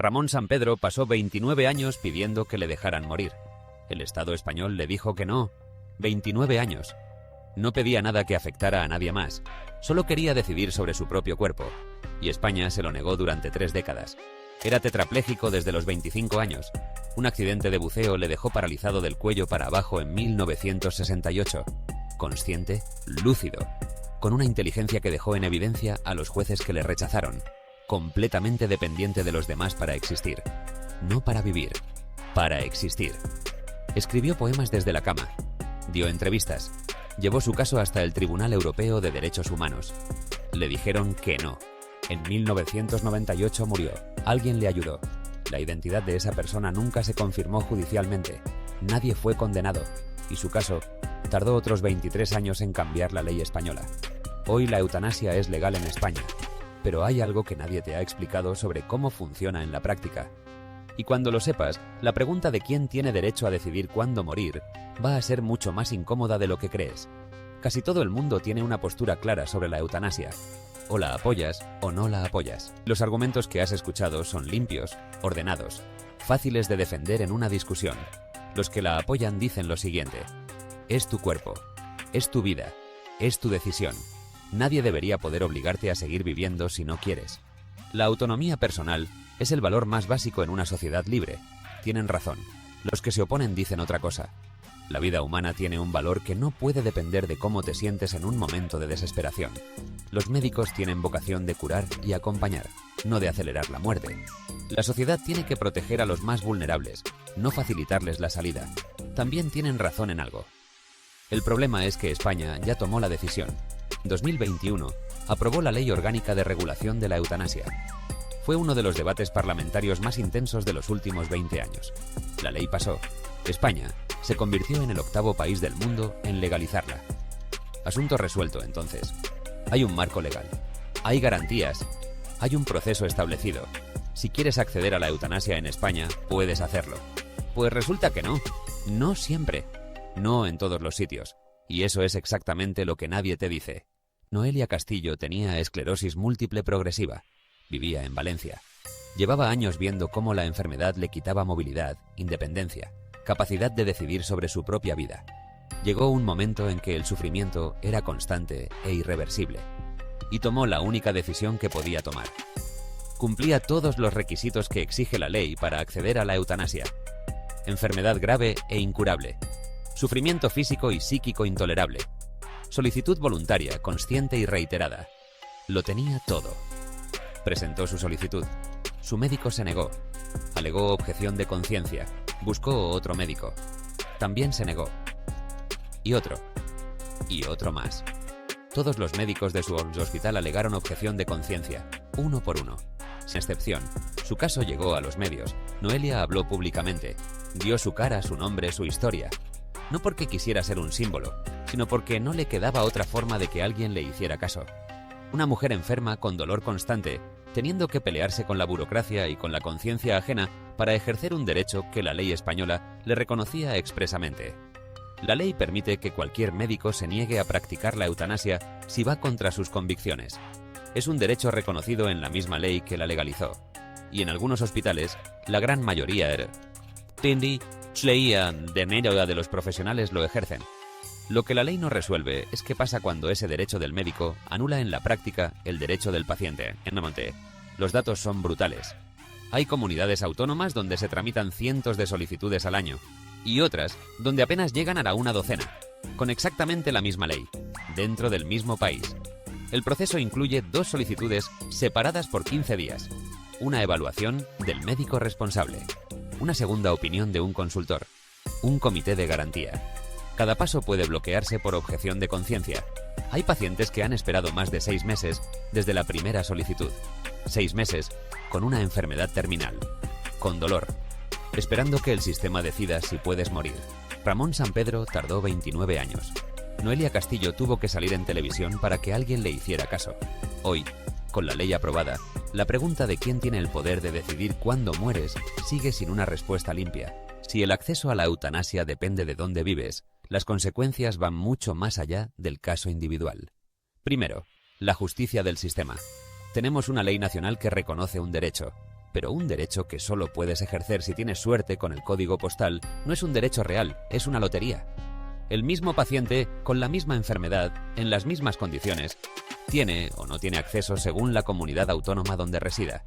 Ramón Sampedro pasó 29 años pidiendo que le dejaran morir. El Estado español le dijo que no. 29 años. No pedía nada que afectara a nadie más. Solo quería decidir sobre su propio cuerpo. Y España se lo negó durante 3 décadas. Era tetrapléjico desde los 25 años. Un accidente de buceo le dejó paralizado del cuello para abajo en 1968. Consciente, lúcido, con una inteligencia que dejó en evidencia a los jueces que le rechazaron. Completamente dependiente de los demás para existir. No para vivir, para existir. Escribió poemas desde la cama. Dio entrevistas. Llevó su caso hasta el Tribunal Europeo de Derechos Humanos. Le dijeron que no. En 1998 murió. Alguien le ayudó. La identidad de esa persona nunca se confirmó judicialmente. Nadie fue condenado. Y su caso tardó otros 23 años en cambiar la ley española. Hoy la eutanasia es legal en España. Pero hay algo que nadie te ha explicado sobre cómo funciona en la práctica. Y cuando lo sepas, la pregunta de quién tiene derecho a decidir cuándo morir va a ser mucho más incómoda de lo que crees. Casi todo el mundo tiene una postura clara sobre la eutanasia. O la apoyas o no la apoyas. Los argumentos que has escuchado son limpios, ordenados, fáciles de defender en una discusión. Los que la apoyan dicen lo siguiente: es tu cuerpo, es tu vida, es tu decisión. Nadie debería poder obligarte a seguir viviendo si no quieres. La autonomía personal es el valor más básico en una sociedad libre. Tienen razón. Los que se oponen dicen otra cosa. La vida humana tiene un valor que no puede depender de cómo te sientes en un momento de desesperación. Los médicos tienen vocación de curar y acompañar, no de acelerar la muerte. La sociedad tiene que proteger a los más vulnerables, no facilitarles la salida. También tienen razón en algo. El problema es que España ya tomó la decisión. 2021 aprobó la Ley Orgánica de Regulación de la Eutanasia. Fue uno de los debates parlamentarios más intensos de los últimos 20 años. La ley pasó. España se convirtió en el 8º país del mundo en legalizarla. Asunto resuelto, entonces. Hay un marco legal. Hay garantías. Hay un proceso establecido. Si quieres acceder a la eutanasia en España, puedes hacerlo. Pues resulta que no. No siempre. No en todos los sitios. Y eso es exactamente lo que nadie te dice. Noelia Castillo tenía esclerosis múltiple progresiva. Vivía en Valencia. Llevaba años viendo cómo la enfermedad le quitaba movilidad, independencia, capacidad de decidir sobre su propia vida. Llegó un momento en que el sufrimiento era constante e irreversible. Y tomó la única decisión que podía tomar. Cumplía todos los requisitos que exige la ley para acceder a la eutanasia. Enfermedad grave e incurable. Sufrimiento físico y psíquico intolerable. Solicitud voluntaria, consciente y reiterada. Lo tenía todo. Presentó su solicitud. Su médico se negó. Alegó objeción de conciencia. Buscó otro médico. También se negó. Y otro. Y otro más. Todos los médicos de su hospital alegaron objeción de conciencia, uno por uno. Sin excepción, su caso llegó a los medios. Noelia habló públicamente. Dio su cara, su nombre, su historia. No porque quisiera ser un símbolo, sino porque no le quedaba otra forma de que alguien le hiciera caso. Una mujer enferma con dolor constante, teniendo que pelearse con la burocracia y con la conciencia ajena para ejercer un derecho que la ley española le reconocía expresamente. La ley permite que cualquier médico se niegue a practicar la eutanasia si va contra sus convicciones. Es un derecho reconocido en la misma ley que la legalizó. Y en algunos hospitales, la gran mayoría de los profesionales lo ejercen. Lo que la ley no resuelve es qué pasa cuando ese derecho del médico anula en la práctica el derecho del paciente. Los datos son brutales. Hay comunidades autónomas donde se tramitan cientos de solicitudes al año y otras donde apenas llegan a la una docena, con exactamente la misma ley, dentro del mismo país. El proceso incluye 2 solicitudes separadas por 15 días, una evaluación del médico responsable, una segunda opinión de un consultor, un comité de garantía. Cada paso puede bloquearse por objeción de conciencia. Hay pacientes que han esperado más de 6 meses desde la primera solicitud. 6 meses con una enfermedad terminal, con dolor, esperando que el sistema decida si puedes morir. Ramón Sampedro tardó 29 años. Noelia Castillo tuvo que salir en televisión para que alguien le hiciera caso. Hoy, con la ley aprobada, la pregunta de quién tiene el poder de decidir cuándo mueres sigue sin una respuesta limpia. Si el acceso a la eutanasia depende de dónde vives, las consecuencias van mucho más allá del caso individual. Primero, la justicia del sistema. Tenemos una ley nacional que reconoce un derecho. Pero un derecho que solo puedes ejercer si tienes suerte con el código postal no es un derecho real, es una lotería. El mismo paciente, con la misma enfermedad, en las mismas condiciones, tiene o no tiene acceso según la comunidad autónoma donde resida.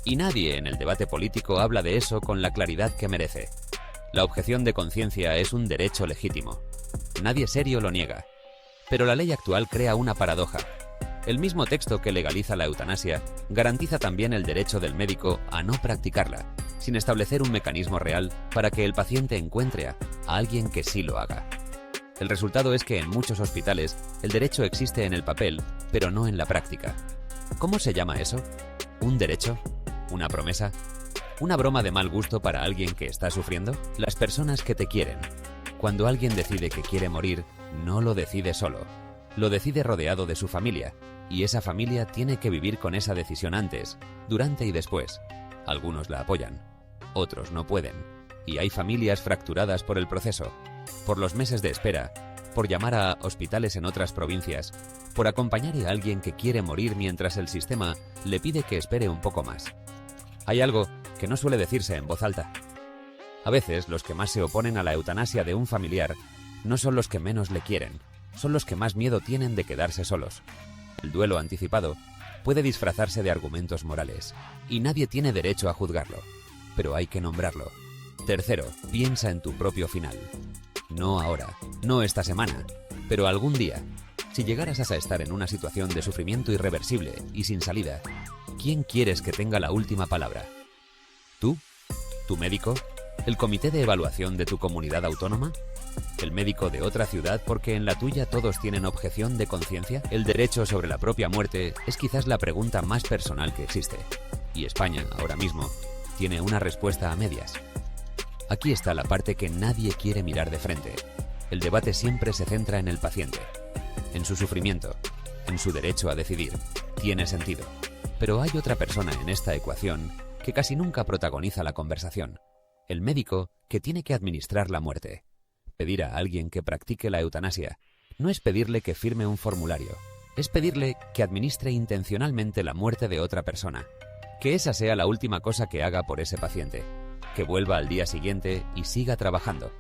Y nadie en el debate político habla de eso con la claridad que merece. La objeción de conciencia es un derecho legítimo. Nadie serio lo niega. Pero la ley actual crea una paradoja. El mismo texto que legaliza la eutanasia garantiza también el derecho del médico a no practicarla, sin establecer un mecanismo real para que el paciente encuentre a alguien que sí lo haga. El resultado es que en muchos hospitales el derecho existe en el papel, pero no en la práctica. ¿Cómo se llama eso? ¿Un derecho? ¿Una promesa? ¿Una broma de mal gusto para alguien que está sufriendo? Las personas que te quieren. Cuando alguien decide que quiere morir, no lo decide solo. Lo decide rodeado de su familia, y esa familia tiene que vivir con esa decisión antes, durante y después. Algunos la apoyan, otros no pueden, y hay familias fracturadas por el proceso, por los meses de espera, por llamar a hospitales en otras provincias, por acompañar a alguien que quiere morir mientras el sistema le pide que espere un poco más. Hay algo que no suele decirse en voz alta. A veces los que más se oponen a la eutanasia de un familiar no son los que menos le quieren, son los que más miedo tienen de quedarse solos. El duelo anticipado puede disfrazarse de argumentos morales, y nadie tiene derecho a juzgarlo, pero hay que nombrarlo. Tercero, piensa en tu propio final. No ahora, no esta semana, pero algún día. Si llegaras a estar en una situación de sufrimiento irreversible y sin salida, ¿quién quieres que tenga la última palabra? ¿Tú? ¿Tu médico? ¿El comité de evaluación de tu comunidad autónoma? ¿El médico de otra ciudad porque en la tuya todos tienen objeción de conciencia? El derecho sobre la propia muerte es quizás la pregunta más personal que existe. Y España, ahora mismo, tiene una respuesta a medias. Aquí está la parte que nadie quiere mirar de frente. El debate siempre se centra en el paciente, en su sufrimiento, en su derecho a decidir. Tiene sentido. Pero hay otra persona en esta ecuación que casi nunca protagoniza la conversación. El médico que tiene que administrar la muerte. Pedir a alguien que practique la eutanasia no es pedirle que firme un formulario, es pedirle que administre intencionalmente la muerte de otra persona, que esa sea la última cosa que haga por ese paciente, que vuelva al día siguiente y siga trabajando.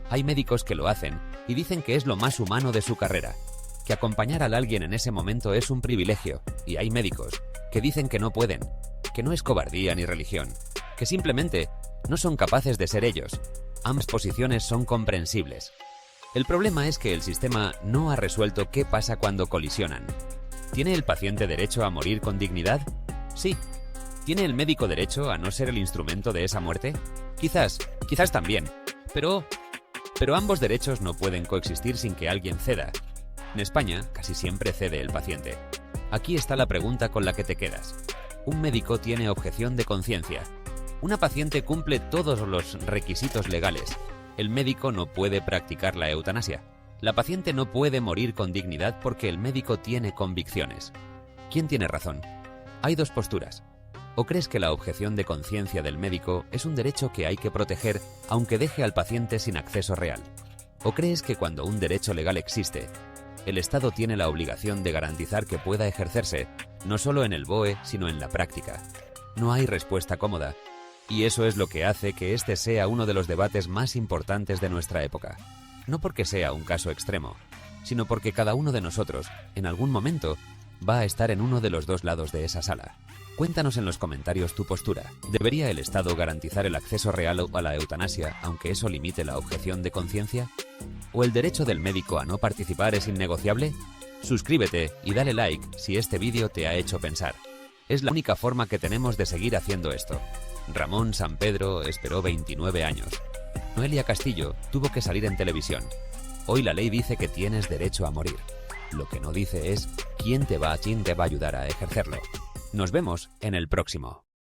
Hay médicos que lo hacen y dicen que es lo más humano de su carrera, que acompañar a alguien en ese momento es un privilegio, y hay médicos que dicen que no pueden, que no es cobardía ni religión, que simplemente no son capaces de ser ellos. Ambas posiciones son comprensibles. El problema es que el sistema no ha resuelto qué pasa cuando colisionan. ¿Tiene el paciente derecho a morir con dignidad? Sí. ¿Tiene el médico derecho a no ser el instrumento de esa muerte? Quizás también. Pero ambos derechos no pueden coexistir sin que alguien ceda. En España casi siempre cede el paciente. Aquí está la pregunta con la que te quedas. Un médico tiene objeción de conciencia. Una paciente cumple todos los requisitos legales. El médico no puede practicar la eutanasia. La paciente no puede morir con dignidad porque el médico tiene convicciones. ¿Quién tiene razón? Hay dos posturas. ¿O crees que la objeción de conciencia del médico es un derecho que hay que proteger aunque deje al paciente sin acceso real? ¿O crees que cuando un derecho legal existe, el Estado tiene la obligación de garantizar que pueda ejercerse, no solo en el BOE, sino en la práctica? No hay respuesta cómoda. Y eso es lo que hace que este sea uno de los debates más importantes de nuestra época. No porque sea un caso extremo, sino porque cada uno de nosotros, en algún momento, va a estar en uno de los dos lados de esa sala. Cuéntanos en los comentarios tu postura. ¿Debería el Estado garantizar el acceso real a la eutanasia, aunque eso limite la objeción de conciencia? ¿O el derecho del médico a no participar es innegociable? Suscríbete y dale like si este vídeo te ha hecho pensar. Es la única forma que tenemos de seguir haciendo esto. Ramón San Pedro esperó 29 años. Noelia Castillo tuvo que salir en televisión. Hoy la ley dice que tienes derecho a morir. Lo que no dice es quién te va a ayudar a ejercerlo. Nos vemos en el próximo.